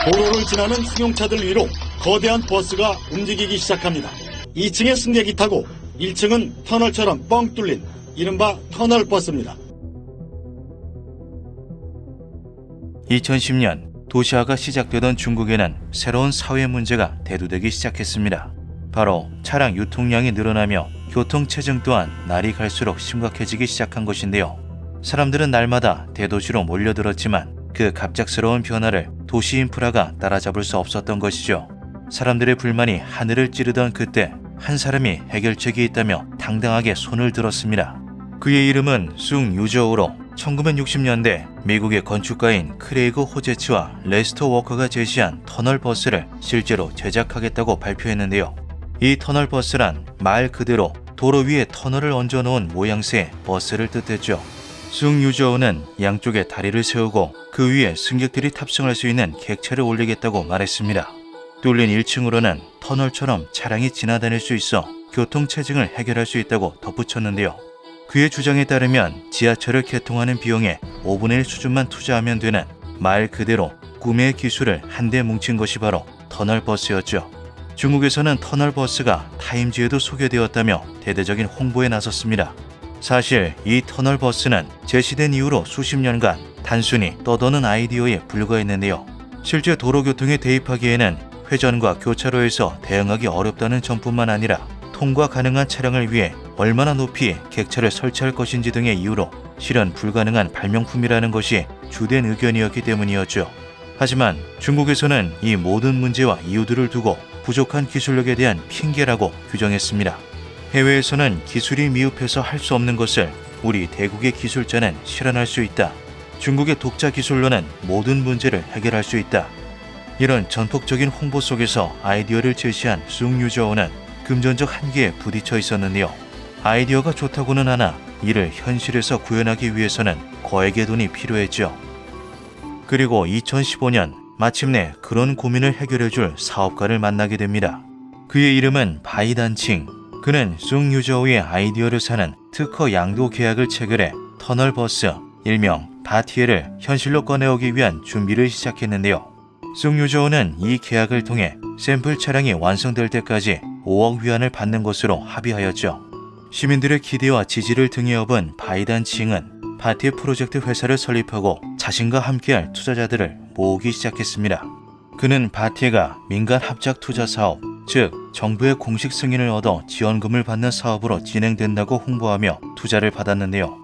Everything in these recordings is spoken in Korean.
도로를 지나는 승용차들 위로 거대한 버스가 움직이기 시작합니다. 2층에 승객이 타고 1층은 터널처럼 뻥 뚫린 이른바 터널 버스입니다. 2010년 도시화가 시작되던 중국에는 새로운 사회 문제가 대두되기 시작했습니다. 바로 차량 유통량이 늘어나며 교통체증 또한 날이 갈수록 심각해지기 시작한 것인데요. 사람들은 날마다 대도시로 몰려들었지만 그 갑작스러운 변화를 도시 인프라가 따라잡을 수 없었던 것이죠. 사람들의 불만이 하늘을 찌르던 그때 한 사람이 해결책이 있다며 당당하게 손을 들었습니다. 그의 이름은 숭 유저우로 1960년대 미국의 건축가인 크레이그 호제츠와 레스터 워커가 제시한 터널 버스를 실제로 제작하겠다고 발표했는데요. 이 터널 버스란 말 그대로 도로 위에 터널을 얹어놓은 모양새의 버스를 뜻했죠. 숭 유저우는 양쪽에 다리를 세우고 그 위에 승객들이 탑승할 수 있는 객체를 올리겠다고 말했습니다. 뚫린 1층으로는 터널처럼 차량이 지나다닐 수 있어 교통체증을 해결할 수 있다고 덧붙였는데요. 그의 주장에 따르면 지하철을 개통하는 비용의 5분의 1 수준만 투자하면 되는 말 그대로 꿈의 기술을 한데 뭉친 것이 바로 터널 버스였죠. 중국에서는 터널 버스가 타임지에도 소개되었다며 대대적인 홍보에 나섰습니다. 사실 이 터널 버스는 제시된 이후로 수십 년간 단순히 떠도는 아이디어에 불과했는데요. 실제 도로교통에 대입하기에는 회전과 교차로에서 대응하기 어렵다는 점뿐만 아니라 통과 가능한 차량을 위해 얼마나 높이 객차를 설치할 것인지 등의 이유로 실현 불가능한 발명품이라는 것이 주된 의견이었기 때문이었죠. 하지만 중국에서는 이 모든 문제와 이유들을 두고 부족한 기술력에 대한 핑계라고 규정했습니다. 해외에서는 기술이 미흡해서 할 수 없는 것을 우리 대국의 기술자는 실현할 수 있다. 중국의 독자 기술로는 모든 문제를 해결할 수 있다. 이런 전폭적인 홍보 속에서 아이디어를 제시한 숭 유저우는 금전적 한계에 부딪혀 있었는데요. 아이디어가 좋다고는 하나 이를 현실에서 구현하기 위해서는 거액의 돈이 필요했죠. 그리고 2015년 마침내 그런 고민을 해결해줄 사업가를 만나게 됩니다. 그의 이름은 바이단칭. 그는 숭 유저우의 아이디어를 사는 특허 양도 계약을 체결해 터널 버스, 일명 바티에를 현실로 꺼내오기 위한 준비를 시작했는데요. 숭 유저우는 이 계약을 통해 샘플 차량이 완성될 때까지 5억 위안을 받는 것으로 합의하였죠. 시민들의 기대와 지지를 등에 업은 바이단칭은 바티에 프로젝트 회사를 설립하고 자신과 함께할 투자자들을 모으기 시작했습니다. 그는 바티에가 민간 합작 투자 사업, 즉 정부의 공식 승인을 얻어 지원금을 받는 사업으로 진행된다고 홍보하며 투자를 받았는데요.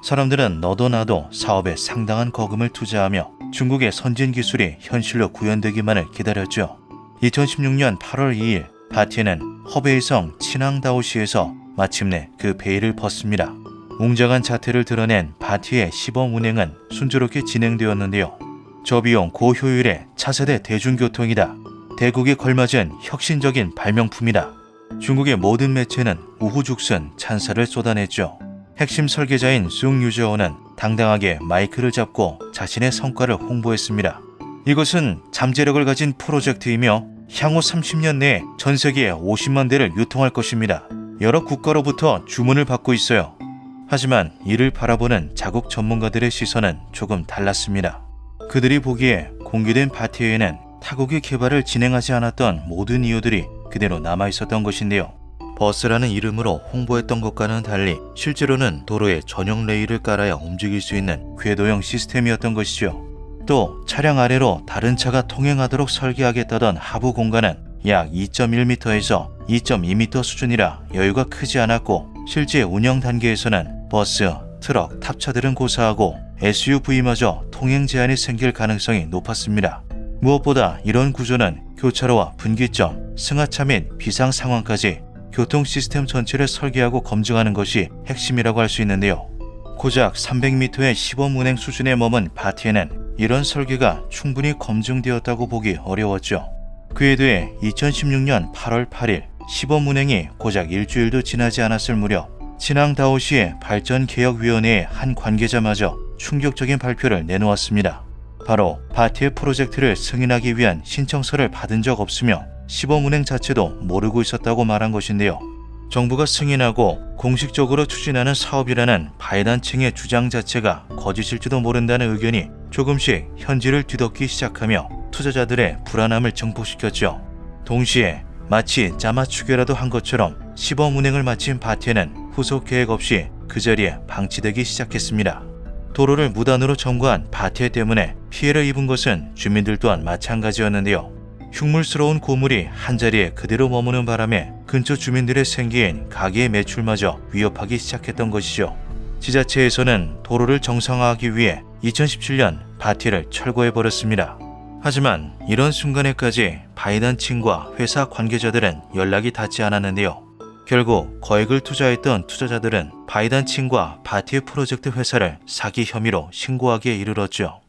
사람들은 너도 나도 사업에 상당한 거금을 투자하며 중국의 선진 기술이 현실로 구현되기만을 기다렸죠. 2016년 8월 2일 바티에는 허베이성 치낭다오시에서 마침내 그 베일을 벗습니다. 웅장한 자태를 드러낸 바티의 시범 운행은 순조롭게 진행되었는데요. 저비용 고효율의 차세대 대중교통이다. 대국에 걸맞은 혁신적인 발명품이다. 중국의 모든 매체는 우후죽순 찬사를 쏟아냈죠. 핵심 설계자인 숭 유저우는 당당하게 마이크를 잡고 자신의 성과를 홍보했습니다. 이것은 잠재력을 가진 프로젝트이며 향후 30년 내에 전 세계에 50만 대를 유통할 것입니다. 여러 국가로부터 주문을 받고 있어요. 하지만 이를 바라보는 자국 전문가들의 시선은 조금 달랐습니다. 그들이 보기에 공개된 바티에는 타국의 개발을 진행하지 않았던 모든 이유들이 그대로 남아있었던 것인데요. 버스라는 이름으로 홍보했던 것과는 달리 실제로는 도로에 전용 레일을 깔아야 움직일 수 있는 궤도형 시스템이었던 것이죠. 또 차량 아래로 다른 차가 통행하도록 설계하겠다던 하부 공간은 약 2.1m에서 2.2m 수준이라 여유가 크지 않았고 실제 운영 단계에서는 버스, 트럭, 탑차들은 고사하고 SUV마저 통행 제한이 생길 가능성이 높았습니다. 무엇보다 이런 구조는 교차로와 분기점, 승하차 및 비상 상황까지 교통 시스템 전체를 설계하고 검증하는 것이 핵심이라고 할 수 있는데요. 고작 300m의 시범 운행 수준에 머문 바티에는 이런 설계가 충분히 검증되었다고 보기 어려웠죠. 그에 대해 2016년 8월 8일 시범 운행이 고작 일주일도 지나지 않았을 무렵 치낭다오시의 발전개혁위원회의 한 관계자마저 충격적인 발표를 내놓았습니다. 바로 바티에 프로젝트를 승인하기 위한 신청서를 받은 적 없으며 시범 운행 자체도 모르고 있었다고 말한 것인데요. 정부가 승인하고 공식적으로 추진하는 사업이라는 바이단칭의 주장 자체가 거짓일지도 모른다는 의견이 조금씩 현지를 뒤덮기 시작하며 투자자들의 불안함을 증폭시켰죠. 동시에 마치 짜맞추기라도 한 것처럼 시범 운행을 마친 바티는 후속 계획 없이 그 자리에 방치되기 시작했습니다. 도로를 무단으로 점거한 바티 때문에 피해를 입은 것은 주민들 또한 마찬가지였는데요. 흉물스러운 고물이 한자리에 그대로 머무는 바람에 근처 주민들의 생계인 가게의 매출마저 위협하기 시작했던 것이죠. 지자체에서는 도로를 정상화하기 위해 2017년 바티를 철거해버렸습니다. 하지만 이런 순간에까지 바이단층과 회사 관계자들은 연락이 닿지 않았는데요. 결국 거액을 투자했던 투자자들은 바이단층과 바티 프로젝트 회사를 사기 혐의로 신고하기에 이르렀죠.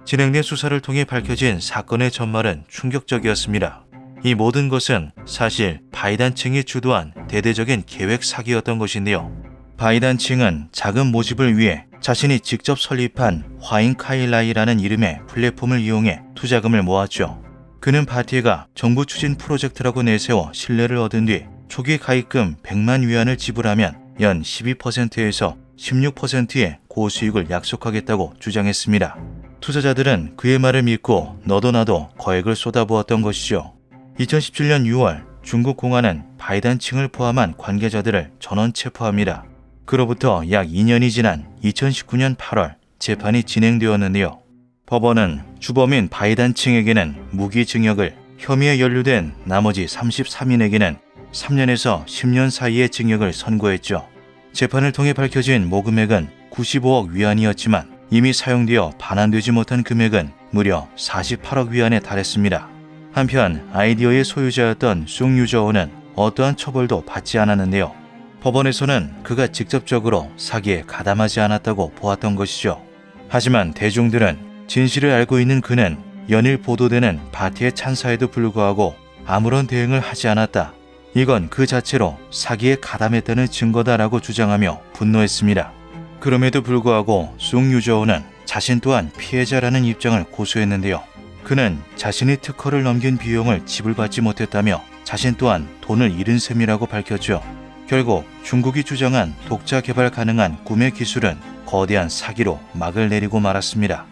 진행된 수사를 통해 밝혀진 사건의 전말은 충격적이었습니다. 이 모든 것은 사실 바이단층이 주도한 대대적인 계획 사기였던 것인데요. 바이단층은 자금 모집을 위해 자신이 직접 설립한 화인카일라이라는 이름의 플랫폼을 이용해 투자금을 모았죠. 그는 바티가 정부 추진 프로젝트라고 내세워 신뢰를 얻은 뒤 초기 가입금 100만 위안을 지불하면 연 12%에서 16%의 고수익을 약속하겠다고 주장했습니다. 투자자들은 그의 말을 믿고 너도 나도 거액을 쏟아부었던 것이죠. 2017년 6월 중국 공안은 바이단층을 포함한 관계자들을 전원 체포합니다. 그로부터 약 2년이 지난 2019년 8월 재판이 진행되었는데요. 법원은 주범인 바이단층에게는 무기징역을, 혐의에 연루된 나머지 33인에게는 3년에서 10년 사이의 징역을 선고했죠. 재판을 통해 밝혀진 모금액은 95억 위안이었지만 이미 사용되어 반환되지 못한 금액은 무려 48억 위안에 달했습니다. 한편 아이디어의 소유자였던 숭유저우는 어떠한 처벌도 받지 않았는데요. 법원에서는 그가 직접적으로 사기에 가담하지 않았다고 보았던 것이죠. 하지만 대중들은 진실을 알고 있는 그는 연일 보도되는 바티의 찬사에도 불구하고 아무런 대응을 하지 않았다. 이건 그 자체로 사기에 가담했다는 증거다라고 주장하며 분노했습니다. 그럼에도 불구하고 숭유저우는 자신 또한 피해자라는 입장을 고수했는데요. 그는 자신이 특허를 넘긴 비용을 지불받지 못했다며 자신 또한 돈을 잃은 셈이라고 밝혔죠. 결국 중국이 주장한 독자 개발 가능한 구매 기술은 거대한 사기로 막을 내리고 말았습니다.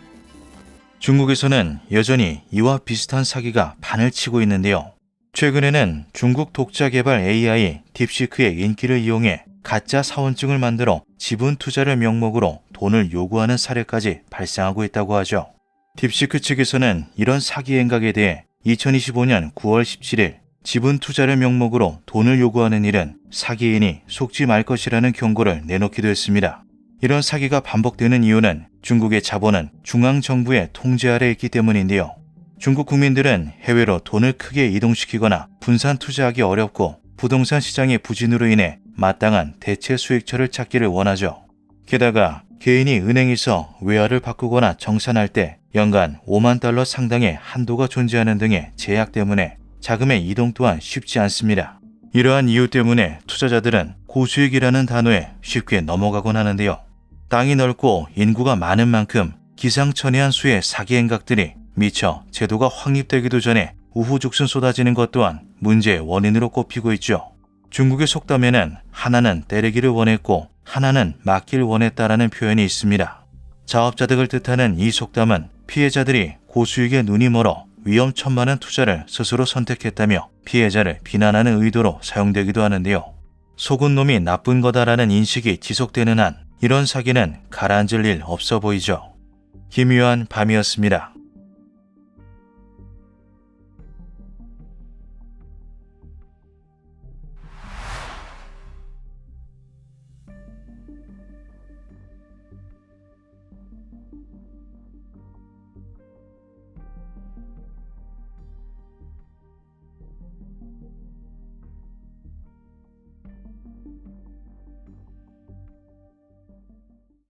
중국에서는 여전히 이와 비슷한 사기가 판을 치고 있는데요. 최근에는 중국 독자 개발 AI 딥시크의 인기를 이용해 가짜 사원증을 만들어 지분 투자를 명목으로 돈을 요구하는 사례까지 발생하고 있다고 하죠. 딥시크 측에서는 이런 사기 행각에 대해 2025년 9월 17일 지분 투자를 명목으로 돈을 요구하는 일은 사기인이 속지 말 것이라는 경고를 내놓기도 했습니다. 이런 사기가 반복되는 이유는 중국의 자본은 중앙정부의 통제 아래 있기 때문인데요. 중국 국민들은 해외로 돈을 크게 이동시키거나 분산 투자하기 어렵고 부동산 시장의 부진으로 인해 마땅한 대체 수익처를 찾기를 원하죠. 게다가 개인이 은행에서 외화를 바꾸거나 정산할 때 연간 5만 달러 상당의 한도가 존재하는 등의 제약 때문에 자금의 이동 또한 쉽지 않습니다. 이러한 이유 때문에 투자자들은 고수익이라는 단어에 쉽게 넘어가곤 하는데요. 땅이 넓고 인구가 많은 만큼 기상천외한 수의 사기 행각들이 미처 제도가 확립되기도 전에 우후죽순 쏟아지는 것 또한 문제의 원인으로 꼽히고 있죠. 중국의 속담에는 하나는 때리기를 원했고 하나는 맞길 원했다라는 표현이 있습니다. 자업자득을 뜻하는 이 속담은 피해자들이 고수익에 눈이 멀어 위험천만한 투자를 스스로 선택했다며 피해자를 비난하는 의도로 사용되기도 하는데요. 속은 놈이 나쁜 거다라는 인식이 지속되는 한 이런 사기는 가라앉을 일 없어 보이죠. 기묘한 밤이었습니다.